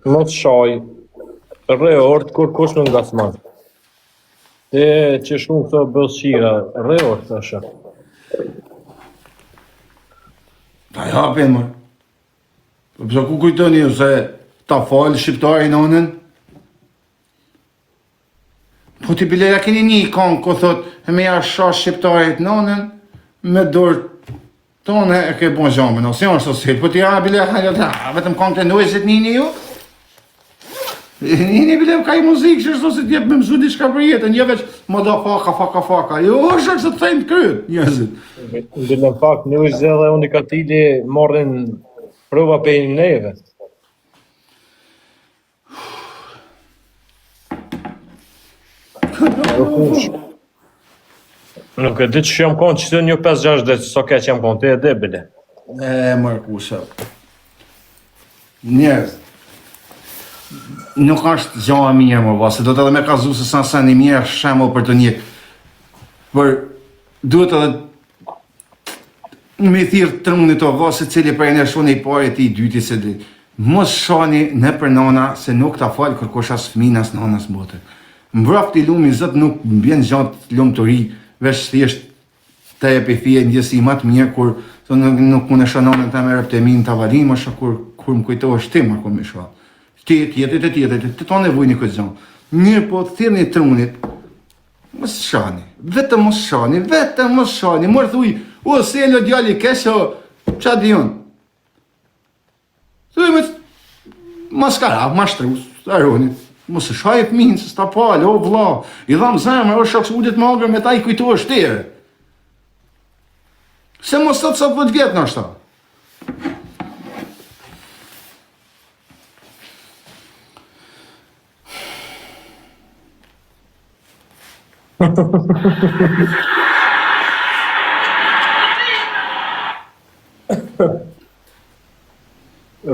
mos shaj, rreort kur kush nuk ngasman. E që shumë këto bëllshira, rreort është. Ta japin, më. Pëse ku kujtoni ju se ta falë shqiptarin onën? Po t'i bile, ja keni një kanë, ko thot, e me ja shash shqiptarit në onën, me dorë tonë e ke bon zhamën, ose janë sosit, po t'i ja bile, vetëm kanë të ndojësit një ju? Një bile ka i muzikë që është sosit jep me mësu diçka për jetën, një veç më do faka, jo është që të thejnë të kryet, njëzit. Dhe në fakt, në është dhe unikatili morrin prova për një neve. Nuk e di që jam konë që të një 5-6 dhe so ke që jam konë, të e dhe bile. Mërë kusha. Njerëz. Nuk është gjoha mirë më se do të edhe me kazu se sa një mirë shemull për të një. Për duhet edhe me thirë të rëmën të se cili për e në shone i pare ti i dyti se di. Mos shani në për nona se nuk ta falë kërkosh as fminas nonas bote. Mbraftë i lumi zët nuk mbjen gjatë lumë të ri, veç thjesht të e pëfije njësi matë mirë kur nuk më në shënonën të me reptemin të avalim, është kur më kujto është ti më kom i shua. Tjetët, të tonë e vujni këtë gjanë. Mirë po të thirë një trunit, mos shani, vetëm mos shani, mërë thuj, o, se e lë djali kesho, qa di unë? Thuj me maskara, mashtrus, të aronit. Mos e shaj fëmin, se s'ta palë, o vla, i dham zemër, o shaks udit më agrë me ta i kujtu është tjere. Se mos të të sa 10 vjetë në ashta.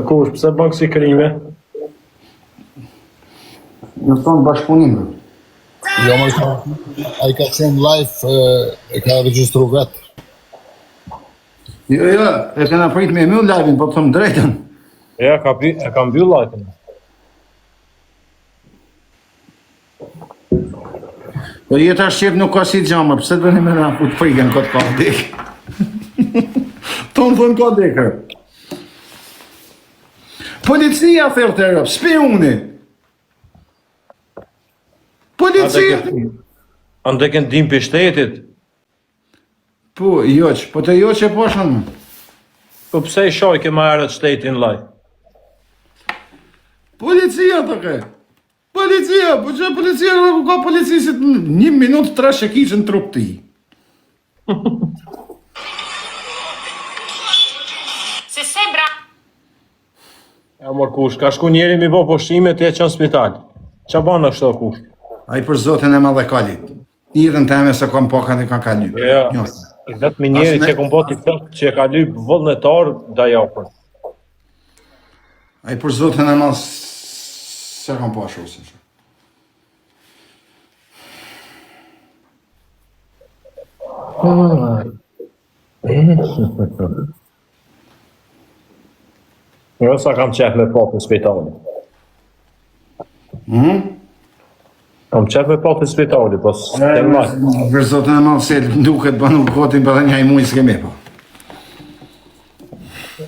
Kush, pëse bëngë si krime? Në tonë bashkëpunime. Jo, a i ka qenë live, e ka regjistru vetë. Jo, e kena prit me mjë live-in, po të thëmë drejten. Ja, e kam mbyll live-in. Po jetë ashtë qep nuk ka si gjama, pëse të vëni me nga putë frikën këtë ka dekë. Tonë thënë ka dekër. Policia thërë të rëpë, spioni. Policia! Ande kënë dim për shtetit. Po, joq, po të joq e poshën më. Po pse i shoj ke ma erët shtetin laj? Policia të ke. Policia, po që policia, ku ka policisit 1 minutë 3 shekishën trup ti. Se sembra. Ja mor kush, ka shku njeri mi bo poshtime të e qënë spital. Qa banë është të kush? A i për zotin e madhe kalit. Irën teme se kom pokat e ka kalit. Ja, vetë me njeri që kom po t'i tëtë që e ka lyp vullnetar, da japër. A i për zotin e madhe se kom po ashtu se që. Jo sa kam qef me po të spitali. Kam qef me po të spitali, po s'te majtë. Për zotin e madhe se duket banu kotin për dhe një mujë s'ke me po.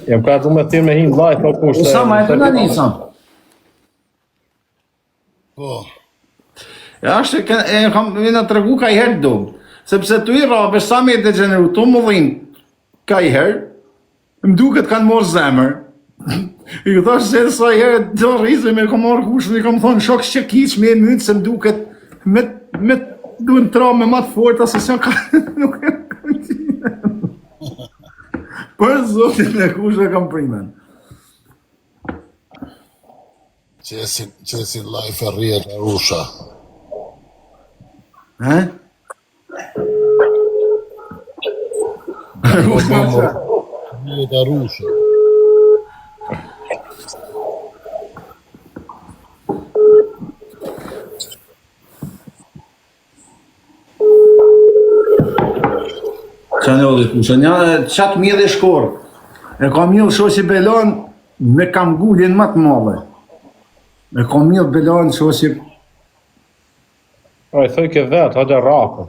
Jem ka du me thirë me hinë live, po kushte. Usama, e të në një, Usama. Po. E ashtë e kam vina të regu ka i herë do. Sepse tu i rabe, sa me e degeneru, tu më dhinë ka i herë, më duket kanë morë zemër. I këtë se sa i herë të rrizë me kam marrë kushën, i kam thonë shok që kiq me e mëtë se më duket me duen tra me matë forta se s'ja ka nuk e kënë. Për zotin e kushën e kam primen. Qesin live e rrjet e rusha. He? Rrjet e rusha. Qa në odhë kusha, një qatë mjë dhe shkorë. E ka mjëllë shoqi Belon me kam gullin më të madhe. Me kom mirë belarën që ose Ai thoj ke vet, hajde rako.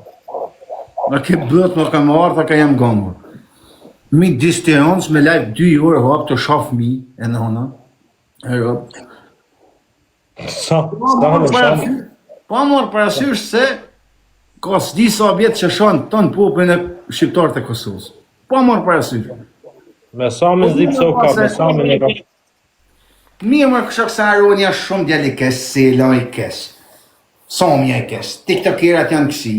me ke bët më kam ardha ka jam gëmur. Mi disteons me lajt 2 orë hap të shaf mi e nëna. Sa më shumë. Pa marrë parasysh se ka s'di sa vjetë që shanë ton popullin e shqiptarët e Kosovës. Pa marrë parasysh. Me sa më zdi pse u ka, me sa më ne ka. Mirë më kësha kësa aronja shumë djali kes, se la i kes. Somja i kes, tiktokerat janë kësi.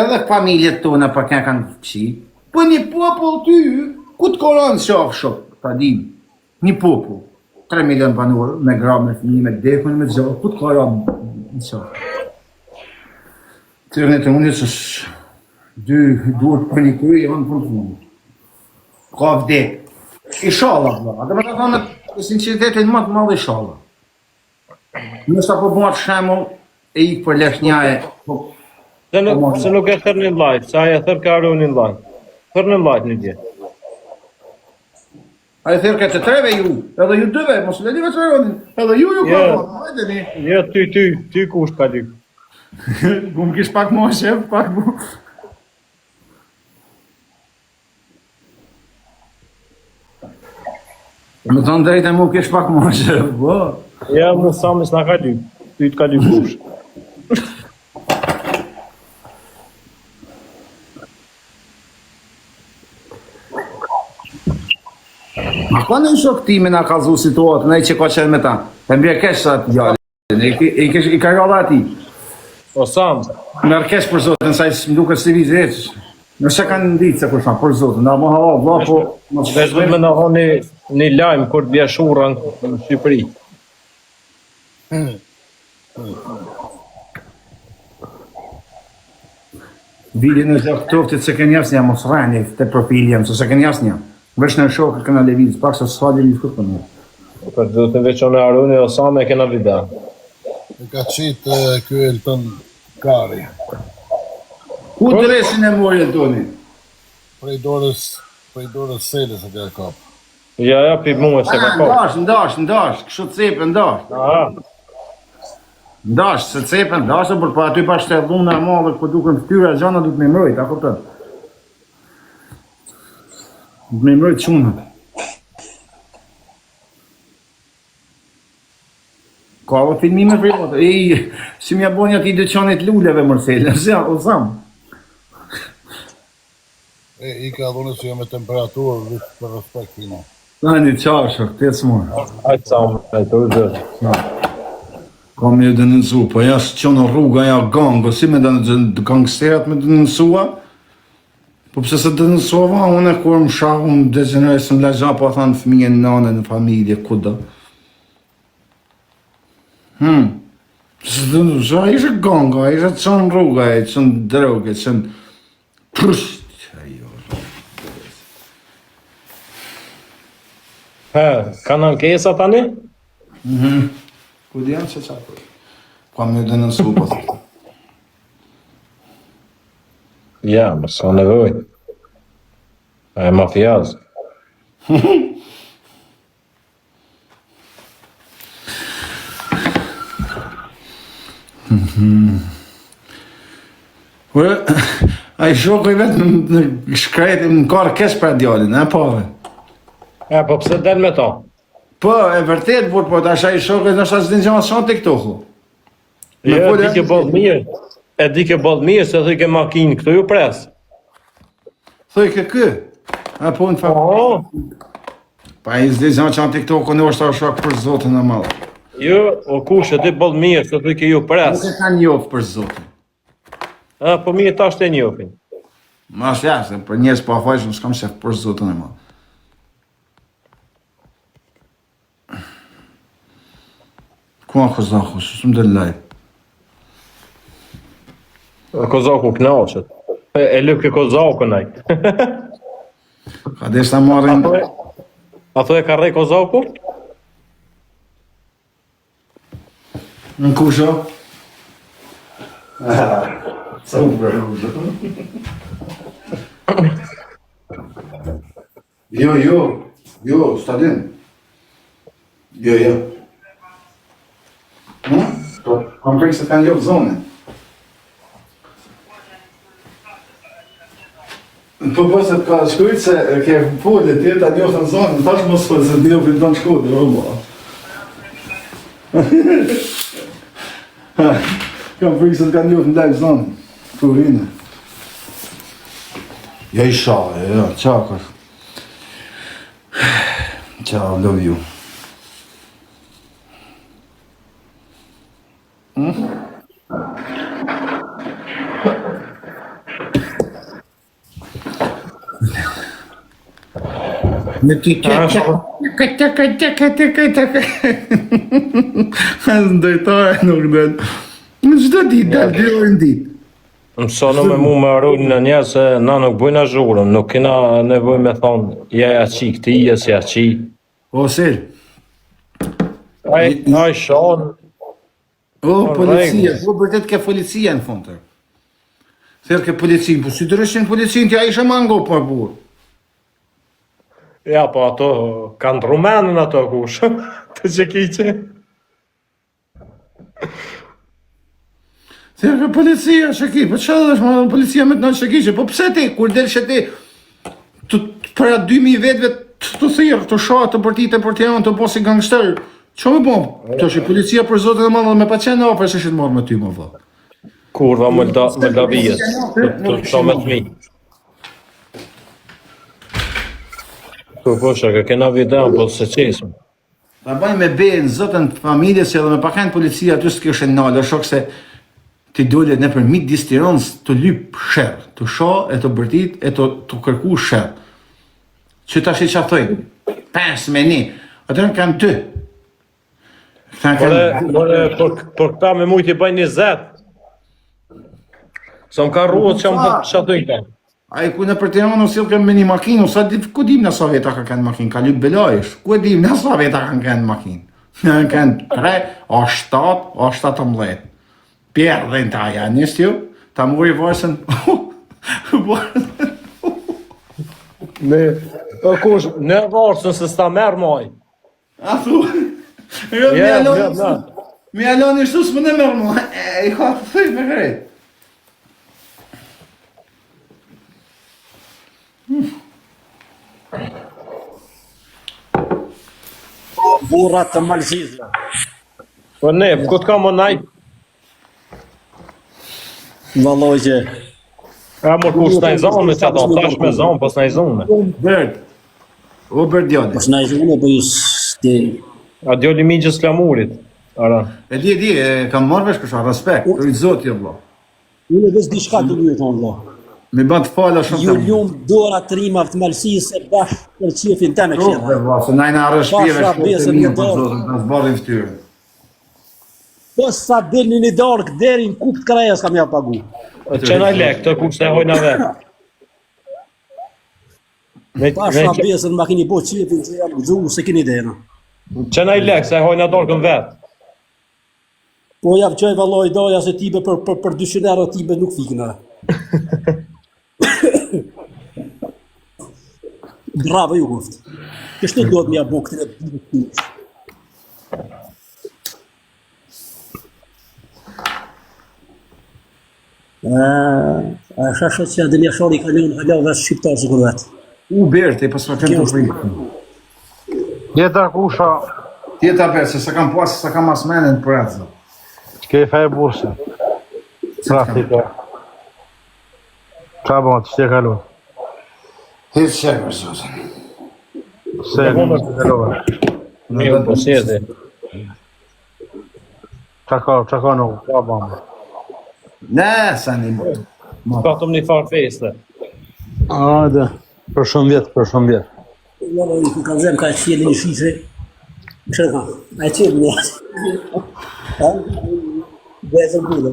Edhe familjet tona pa kënë kanë kësi. Po një popull ty, ku të koronë shaf shok, ta dim. Një popull, 3 milion banor, me gra, me fëmijë, me dekun, me gjallë, ku të koronë në shaf. Të rënë të unë që dy duhet për një kërë, janë për të mundë. Ka vdek. Inshallah, vla. Dhe me të thonë të sinceritetin më të madhe inshallah. Nësa po bëhat shemull e ikë për leshnjaje, po Se nuk e thërë një lajt, sa e thërë ka arru një lajt. Thërë një lajt një dje. a e thirë këtë të treve ju, edhe ju dyve, mos le dive të ronin, edhe ju ka ronin, hajde ni. Jo, ty kusht ka dy. Bu më kish pak ma shef, pak bu. Me thonë drejtë e mu kish pak ma shef, bo. Ja, më sami s'na ka dy. Ty t'ka dy kusht. Ma ka në shok ti me nga kalzu situatë, ne që ka qenë me ta, e mbje kesh sa të gjallin, i ka rralla ati. O Sam, Me rkesh për zotën, sa i më duke së vizë eqës. Nëse kanë nditë se për shumë, për zotën, da më hava, vla, po... vazhdo me në honi një lajmë kur t'bja shura në Shqipëri. Vidi në zhak toftit se kënë jasë një mos rani të profiljem, se kënë jasë një. Vesh në shokë këna levizë, pak se s'fa levizë këtë për një. Për do të veçon e Aruni o Sam e kena vida. E ka qitë ky Elton Kari. Ku të resin e mori e toni? Prej dorës Selës e ka kap. Ja, pi mua se ka kohë. Ndash, kështu të cepë, ndash. Ndash, se cepë, ndash, për pa aty pa shtedhuna e madhe, po duken ftyra e gjana du të me mrojt, a kuptën? Du të me mrojt qunët. Ka o filmime për jote, si mja bonja ti dëqanit lulleve mërsele, o zamë. I ka dhune që jo me temperaturë, vitë për respekt fina. Një qashë, këtë s'morë. Hajtë Sam, hajtë u zërë. Ka me denoncu, po ja s'qonë rruga ja gangë, si me gangsterat me denonsua? Po pëse se denonsova, unë e kur më shahë, më degenerës më legja, po thanë fëmije në nane, në familje, kuda. Se denonsua, ishe ganga, ishe qënë rruga, qënë droge, qënë... Prusht! Kanë ankesa tani? Ku di janë që qatë? Ka me denoncu, po thëtë. Ja, më s'ka nevoj. A e mafiaz. A i shokoj vetë në shkreti, në karë kesh për djallin, e pave. E, po pse del me ta? Po, e vërtet, po të asha i shokoj në shasë din gjanë shanë të këtohu. E di ke bollë mirë. E di ke bollë mirë se thë ke makinë, këtu ju presë. Thoj ke kë? A po në fakt. Pa i zdi gjanë qanë të këtohu, në është asha për zotën e malë. Jo, o kush e di bollë mirë se thë ke ju Nuk presë. e ka njofë për zotën. A, po mirë ta shte njofin. Ma shjashtë, për njerës pa fajshë, s'kam shef për zotën e malë. Ku a Kozaku, së më dhe lajtë. Kozaku knaqët. E lëp ke Kozaku nëj. Ka desh të marrin... A thë e ka rej Kozaku? Në kusho? Super kusho. Jo, stadin. Jo. Kam prej se kanë lopë zonën. Po se ka shkujt se ke folje tjeta njoftë në zonën, tash mos folë se njoftë në shkodë, roba. Kam prej se kanë njoftë në live zonën, kurinë. Ja I shale, ja, qakër. Ciao, love you. Me ti ndërtare nuk del. Në çdo ditë dal 2 orë në ditë. Mësono me mu me arrujnë në njerë se na nuk bëjna zhurën, nuk kena nevoj me thonë, ja qi këti, ja si qi. O, Sel. Aj shonë. O, policia, po vërtet ke policia në fund të. Thërë ke policinë, po si dërëshin policinë, tja ishe mango për burë. Ja, po ato kanë rumenën ato kush, të që kiqe. Thërë ke policia, shëki, po që dhe shma policia me të në shëki që, po pse ti, kur del që ti, përra 2000 vetëve të thirë, të shohë, të përti, të janë, të posi gangsterë, që me bom? Të që policia për zotin e madhë me pa qenë në apër se që të marrë me ty më vë. Kurva më lda vijet, të shto me të mi. Po shaka, kena videon, po se qesëm. Ta baj me bejnë zotën familje, se edhe me pakajnë policia aty së kështë nalë, shok se ti dole në për mit distironës të lypë shërë, të shohë, e të bërtit, e të kërku shërë. Që ta shi që thojnë, 5 me 1, atërën kanë 2. Por këta me mujtë I bëjnë 20. Sa më ka ruët që më shatojnë ka. A I ku në për Tiranë usilë kemë me një makinë, ku dim në sa veta ka kënë makinë, ka lypë belajsh, ku e dim në sa veta ka kënë makinë. Në kënë 3, o 7, o 17. Pjerë dhe në taja, njështë ju, ta muri varsën, Në varsën se s'ta merë maj. A thu, mi alon I shtu s'më në mërë mu, I ka të thuj me kërejt. Burrat të Malzizve. Po ne, këtë ka më naj? Valloj që A më kur s'na I zonë, që ato tash me zonë, po s'na I zonë. Bert, o Bert Djoli. pas na I zonë, po just A Djoli migjës Klamurit. Ara. E di, kam marrë vesh kësha, respekt, të i zotë jo, blo. unë veç diçka të lyet on valla. Mi ban të fala shumë Ju të ljum dora të rima të Malzisë se bashkë për qefin të me Be, këshirë. vlla, se najna arë shpjeve Pasha shkote besën një në për dorë. zotën, të zbarin ftyrën. Po sa delni një dark deri në kup të krajas kam ja pagu. Qena lek, të kur s'ne hojna vetë. Pasha besën ma keni bo qefin që jam gëzu se keni dena. Qena lek, se hojna dorkën vetë. Po jam qoj valloj doja se tibe për 200 euro tibe nuk fikna. Bravo ju guft. Kështu duhet mja bo këtë në A shashe që adë një shori kalon halave shqiptar së kur vetë. U Bert, e pas më kemë të frikë. Jeta kusha, Tjeta Bert, se sa kam pasë, sa kam asmenën për atë. ke faj burse. Trafika. Qa bon, që t'je kalu? Hitë qekë për zotën. Se në të kalove. Mirë, po sjede. Qa ka nuk, qa bon. Ne, sa një mëtë. Patëm një farë feste. Ajde, për shumë vjetë. Valloj, ku ka zem ka e qëllë një shifre. Kështë ka, a e qëllë një. Bezë gudë.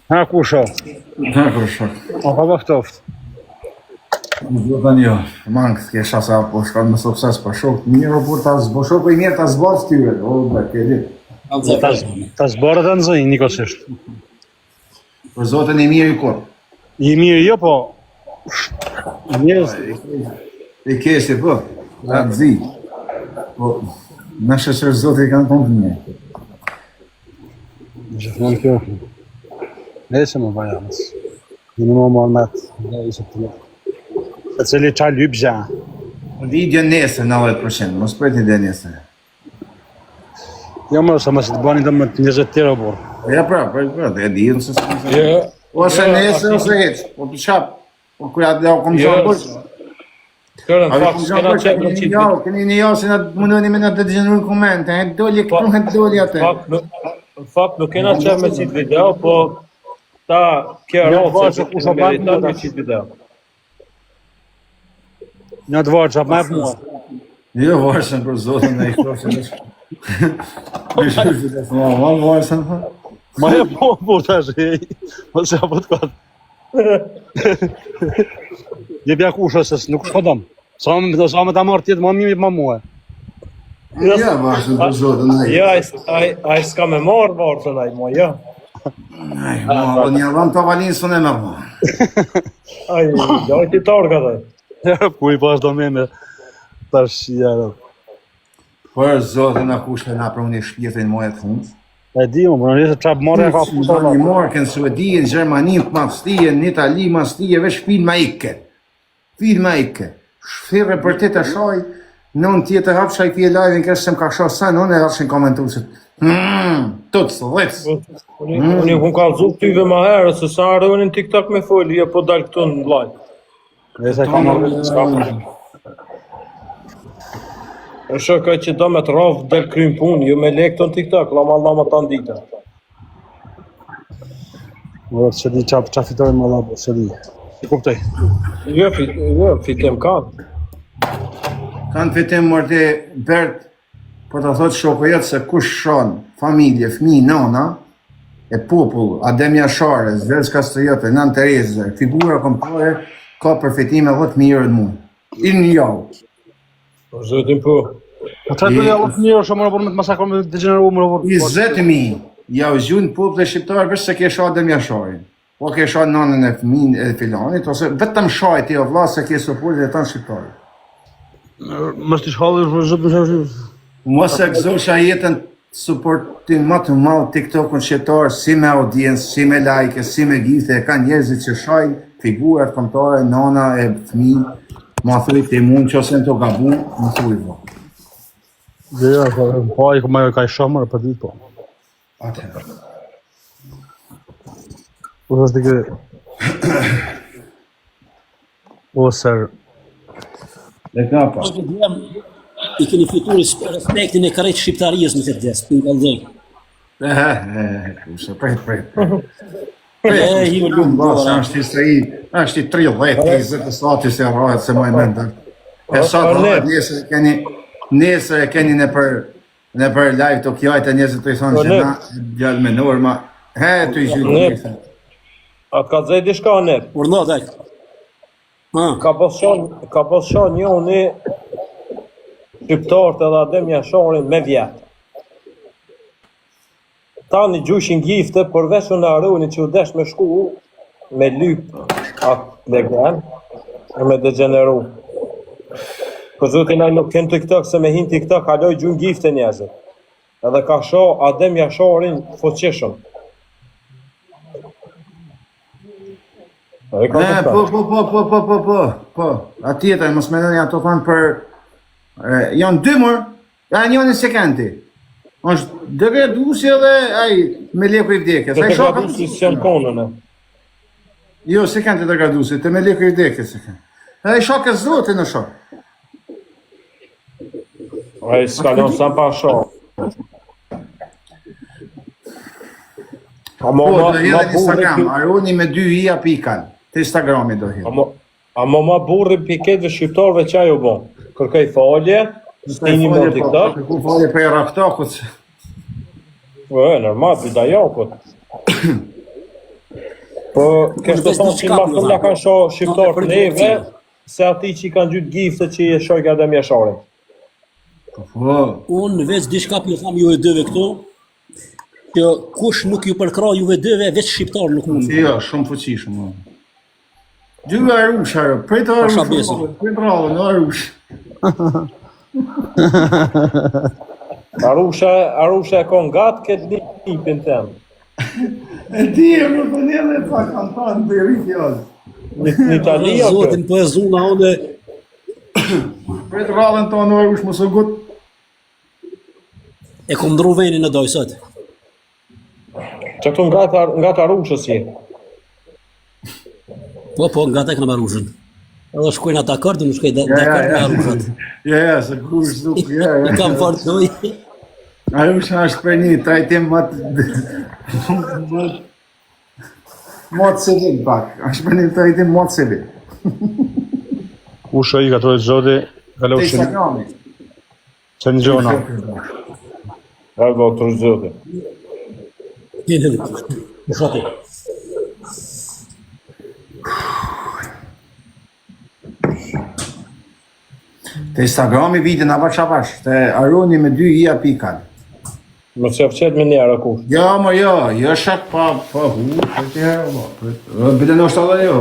Ha kusha, Ta kërë shokë. a ka bëftoft. Zotën jo, mangë s'ke shasa po shkanë më sukses për shokë. Mirë o për ta zbo, shokë I mirë ta zbaz t'yre. O, be, ke ditë. Ta zborë të nëzëj, nikosisht. Për zotën I mirë I kur. I mirë jo, po... Njës, I kesi, po. Ta zi. Po, në shëshër zotë I kanë kompë një. Gjithmonë kjo. Nese më vaja mos. Në më Muhammed, ne ishte të. Se cili qa lyp gja. Video nesër 90%, mos priti dhe nesër. Jo më sa mos të bani më 20 tira por. Ja pra, e di nëse s'ka. Ose nesër ose hiç. Po për çap? Po kur atë do kom shumë bosh. Kërën fakt, s'kena qenë në qitë. Keni një javë se na mundoni me na të dëgjoni komente, doli këtu, doli atë. Në fakt nuk kena qenë me qitë video, po ta kja rrëtë se meritan me qitë video. Një të varë qap me për mua. Jo, varësën për zotën e i kërëshën e Ma varësën, Ma e po të është, mos e apo të katë. Je bja kusha se nuk shkodom. Sa me ta marrë tjetë ma mimi ma mua. Ja, varësën për zotën e i. Ja, a i s'ka me marrë varësën a i mo, ja. Aj, ma, një rëmë të valinë së në me ma. Aj, ti targa dhe. Ja, ku i pas do me tash jara. Për zotën e kushtë nga për unë i shpjetin mojë të fundë. E di më, për në njëse qapë marrë e ka pusa. Një markën, Suedien, Gjermanin, Mastien, në Itali, Mastien, veç fin ma ikke. Fin ma ikke. Shfirë për të të shoj, në në tjetë hapë shaj pje live-in kërë se më ka shoj sa, në në e hashin komentusit. Tutë së dhecë. Unë i kun kalëzu këtyve ma herë, se sa arënin TikTok me folje, po dalë këtu në live. Nëse ka marrë të skapë. E shokaj që do me të rovë del krym punë, ju me lekë të në TikTok, lama të ndita. Më që di qa fitojnë më labë, që di. I kuptoj. Jo, fitim kanë. Kanë fitim mërte Bert, po të thotë shoko jetë se kush shonë, familje, fmi, nana, e popull, Adem Jashare, Zverz Kastrijote, Nan Tereze, figura kompare, ka përfitime 10 mirë në mund. I një javë. Po zëtin po. Po të të javë të mirë shumë më me të masakron me të degeneru më rëvur. 20.000, ja u zhjunë popull e shqiptarë vërë se ke shoh Adem Jasharin. Po ke shoh nanën e fëmin e filanit, ose vetëm shajt e o vla se ke support e tanë shqiptarë. Më shti shkallë për zëtë më shërë. Mos e gëzosha jetën supportin më të malë TikTok-un shqiptarë, si me audiencë, si me like, si me gifte, e ka njerëzit që shajnë figurat kontore, nana e fëmi, ma thuj të mund që ose në të gabu, më thuj vo. Dhe po i ka i shomër për ditë po. Atëherë. Po të stikë... O sër... Dhe ka pa. I keni fitur respektin e krejt shqiptarijës në këtë des, për nga dhej. Kushe, pret. Hiu lumë, basë, është i sëri, është i 30 stati se rrajt se maj mendër. E sa të rrajt, nesër e keni në për live të kjajt e njëzët të i thonë që na gjallë me norma. Të i gjithë. A ka të zedi shka në? Urna, daj. Ka pos shonë një unë shqiptarët edhe Adem Jasharin me vjetë. Ta një gjushin gifte, përveç në aruni që u desh me shku, me lyp atë legen, e me degeneru. Për zotin aj nuk kënë TikTok, se me hin TikTok, haloj gjun gifte njëzit. Edhe ka shoh Adem Jasharin foqeshëm. Po, atjetër, mos me nënja të thonë për, janë dymër, janë një sekenti. është dëgërdusi edhe aj me leku i vdekjes. Dëgërdusi së janë konën e? Jo, se kanë të dëgërdusi, të me leku i vdekjes se kanë. Edhe i shok e zote në shok. Aj, s'kalon sa pa shok. Po, do edhe në Instagram, Aroni me 2 i pikan, të Instagrami do hedhë. A ma burri piketve shqiptarve që ajo bon? Kërkaj falje, stini me TikTok. Kërku falje për e raftokut. Normal, për da jakut. Po, kështë të thonë që ma shumë nga kanë shoh shqiptar të neve, se ati që i kanë gjytë gifte që i shojka Adem Jasharin. Unë veç diçka për tham ju e dëve këto, që kush nuk ju përkra juve dëve, veç shqiptar nuk mund. Jo, shumë fuqishëm. Dy Arusha, prit në Arush. Arusha e kon gatë këtë nipin temë. E di, më përnjene pa kam thënë për i fjallë. Në Itali apo? Zotin po e zuna one. Për të radhën tonë orë ush më së gut. E kom ndru venin në doj sot. Që këtu nga ta rushës je. Po, nga ta e këna marushën. Edhe shkojnë ata kërë, në shkoj dakord me arushat. Ja, se kush nuk, ja. I kam fort doj. Arusha është për një trajtim më të sevin, pak. është për një trajtim më të sevin. Usha i ka të zoti, ka Te leushin, Instagrami. se në gjona. Argo të rëzëte. Jene në shati. Te Instagrami vidin avash, te Aroni me 2 i pikan. Më që fqet me njerë kush. Ja, më jo shak pa hu, për të herë, mo. Bile në është edhe jo,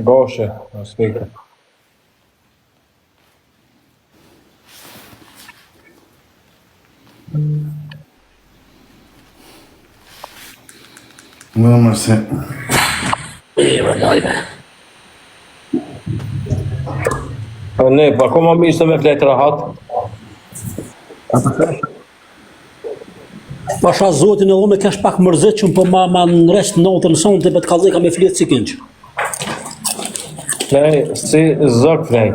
Goshe, aspekte. më mërse. Ne, pa koma mi ishte me fletë rahat. Pasha zotin e unë kesh pak mërzit që më po ma në rest notën sonë të betë kalzej ka me fletë si kënqë. Ne, si zëk frej.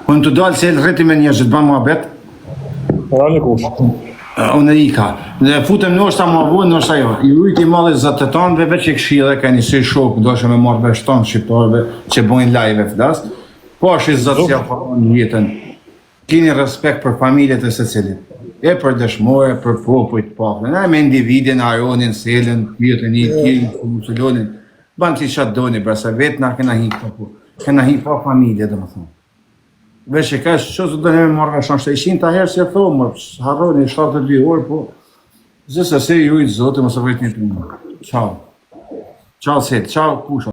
Unë të dalë se rreti me njerëzit, të ba mua bet, Rani kush. unë e ika. Dhe futem në është ta mua vojnë, në është ajo. I ujti malë zëtë tonëve, veç e këshile, ka njësi shokë, do shë me marrë veç tonë shqiptarëve, që bojnë live e flas. Po është i zëtë si afaron jetën. Kini respekt për familjet e se cilit. E për dëshmore, për popujt pakën. E me individin, aronin, selin, jetën, jetën, musulonin. Banë që qatë doni, brasa vetë na kena hi po. Kena hi pa familje, dhe më thonë. Veç e ka që të do në me marrë shanë 700 herë si e thomë, harroni 72 orë, po zësë se ju i të zote, më së vejtë një të një. Qau. Qau, Sel, qau, kusha.